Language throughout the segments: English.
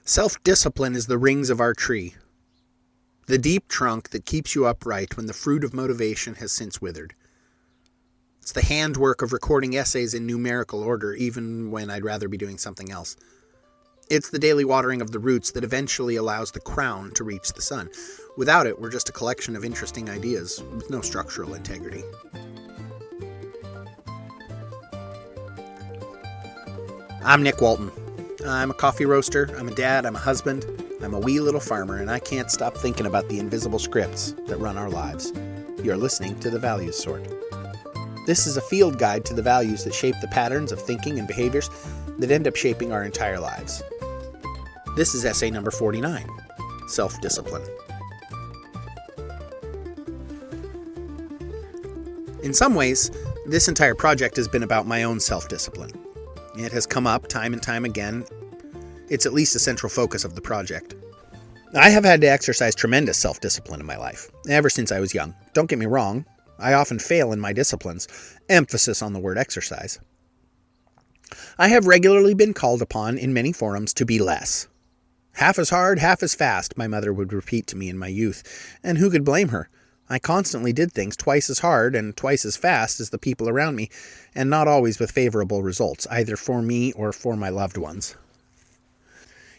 Self-discipline is the rings of our tree, the deep trunk that keeps you upright when the fruit of motivation has since withered. It's the handwork of recording essays in numerical order, even when I'd rather be doing something else. It's the daily watering of the roots that eventually allows the crown to reach the sun. Without it, we're just a collection of interesting ideas with no structural integrity. I'm Nick Walton. I'm a coffee roaster, I'm a dad, I'm a husband, I'm a wee little farmer, and I can't stop thinking about the invisible scripts that run our lives. You're listening to The Values Sort. This is a field guide to the values that shape the patterns of thinking and behaviors that end up shaping our entire lives. This is essay number 49, Self-discipline. In some ways, this entire project has been about my own self-discipline. It has come up time and time again. It's at least a central focus of the project. I have had to exercise tremendous self-discipline in my life, ever since I was young. Don't get me wrong, I often fail in my disciplines, emphasis on the word exercise. I have regularly been called upon in many forums to be less. Half as hard, half as fast, my mother would repeat to me in my youth, and who could blame her? I constantly did things twice as hard and twice as fast as the people around me, and not always with favorable results, either for me or for my loved ones.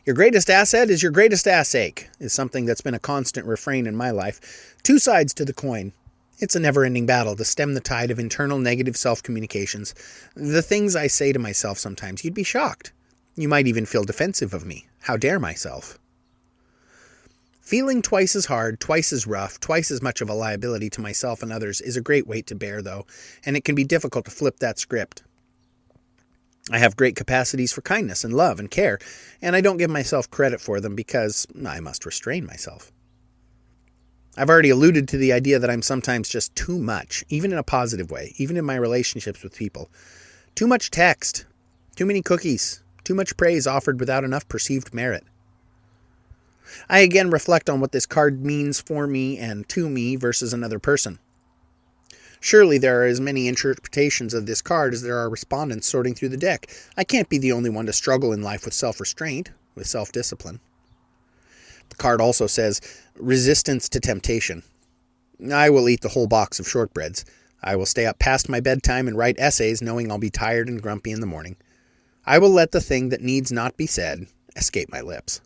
Your greatest asset is your greatest assache, is something that's been a constant refrain in my life. Two sides to the coin. It's a never-ending battle to stem the tide of internal negative self-communications. The things I say to myself sometimes, you'd be shocked. You might even feel defensive of me. How dare myself? Feeling twice as hard, twice as rough, twice as much of a liability to myself and others is a great weight to bear, though, and it can be difficult to flip that script. I have great capacities for kindness and love and care, and I don't give myself credit for them because I must restrain myself. I've already alluded to the idea that I'm sometimes just too much, even in a positive way, even in my relationships with people. Too much text, too many cookies, too much praise offered without enough perceived merit. I again reflect on what this card means for me and to me versus another person. Surely there are as many interpretations of this card as there are respondents sorting through the deck. I can't be the only one to struggle in life with self-restraint, with self-discipline. The card also says, resistance to temptation. I will eat the whole box of shortbreads. I will stay up past my bedtime and write essays knowing I'll be tired and grumpy in the morning. I will let the thing that needs not be said escape my lips.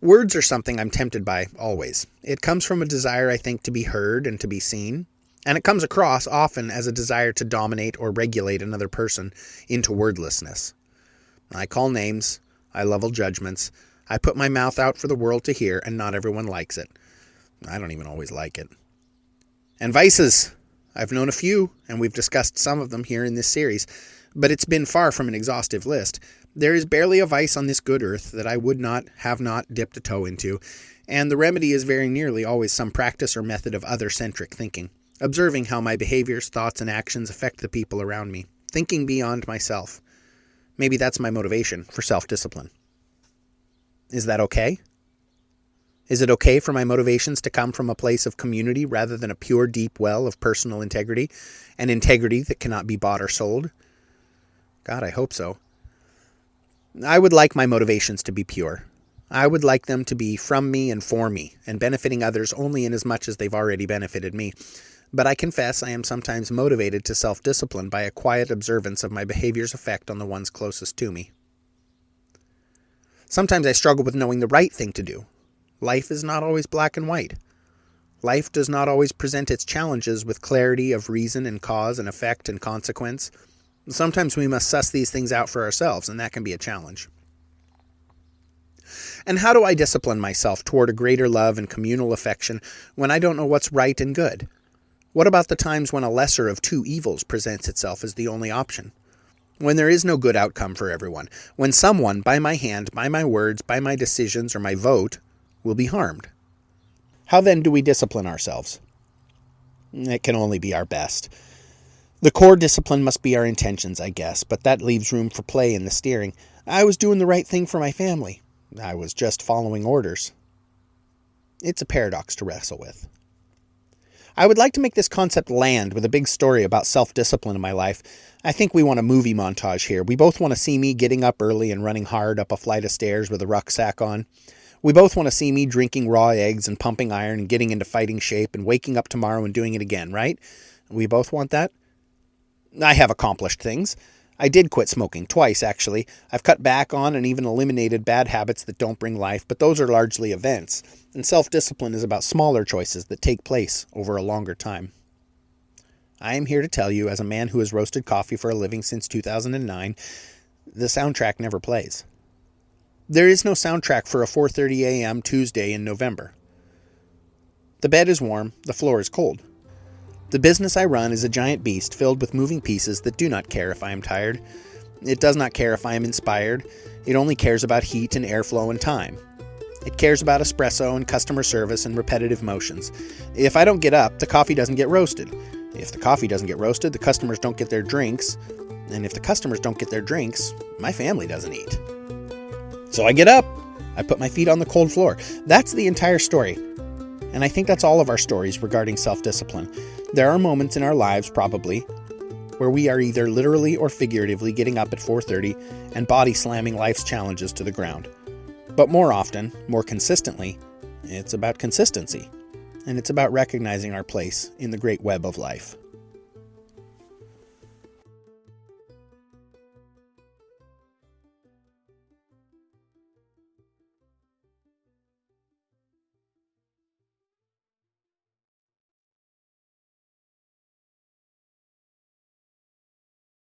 Words are something I'm tempted by, always. It comes from a desire, I think, to be heard and to be seen, and it comes across often as a desire to dominate or regulate another person into wordlessness. I call names, I level judgments, I put my mouth out for the world to hear, and not everyone likes it. I don't even always like it. And vices. I've known a few, and we've discussed some of them here in this series, but it's been far from an exhaustive list. There is barely a vice on this good earth that I would not have not dipped a toe into, and the remedy is very nearly always some practice or method of other-centric thinking, observing how my behaviors, thoughts, and actions affect the people around me, thinking beyond myself. Maybe that's my motivation for self-discipline. Is that okay? Is it okay for my motivations to come from a place of community rather than a pure, deep well of personal integrity, an integrity that cannot be bought or sold? God, I hope so. I would like my motivations to be pure. I would like them to be from me and for me, and benefiting others only in as much as they've already benefited me. But I confess I am sometimes motivated to self-discipline by a quiet observance of my behavior's effect on the ones closest to me. Sometimes I struggle with knowing the right thing to do. Life is not always black and white. Life does not always present its challenges with clarity of reason and cause and effect and consequence. Sometimes we must suss these things out for ourselves, and that can be a challenge. And how do I discipline myself toward a greater love and communal affection when I don't know what's right and good? What about the times when a lesser of two evils presents itself as the only option? When there is no good outcome for everyone, when someone, by my hand, by my words, by my decisions, or my vote, will be harmed. How then do we discipline ourselves? It can only be our best. The core discipline must be our intentions, I guess, but that leaves room for play in the steering. I was doing the right thing for my family. I was just following orders. It's a paradox to wrestle with. I would like to make this concept land with a big story about self-discipline in my life. I think we want a movie montage here. We both want to see me getting up early and running hard up a flight of stairs with a rucksack on. We both want to see me drinking raw eggs and pumping iron and getting into fighting shape and waking up tomorrow and doing it again, right? We both want that? I have accomplished things. I did quit smoking twice, actually. I've cut back on and even eliminated bad habits that don't bring life, but those are largely events. And self-discipline is about smaller choices that take place over a longer time. I am here to tell you, as a man who has roasted coffee for a living since 2009, the soundtrack never plays. There is no soundtrack for a 4:30 a.m. Tuesday in November. The bed is warm, the floor is cold. The business I run is a giant beast filled with moving pieces that do not care if I am tired. It does not care if I am inspired. It only cares about heat and airflow and time. It cares about espresso and customer service and repetitive motions. If I don't get up, the coffee doesn't get roasted. If the coffee doesn't get roasted, the customers don't get their drinks. And if the customers don't get their drinks, my family doesn't eat. So I get up. I put my feet on the cold floor. That's the entire story. And I think that's all of our stories regarding self-discipline. There are moments in our lives, probably, where we are either literally or figuratively getting up at 4:30 and body slamming life's challenges to the ground. But more often, more consistently, it's about consistency. And it's about recognizing our place in the great web of life.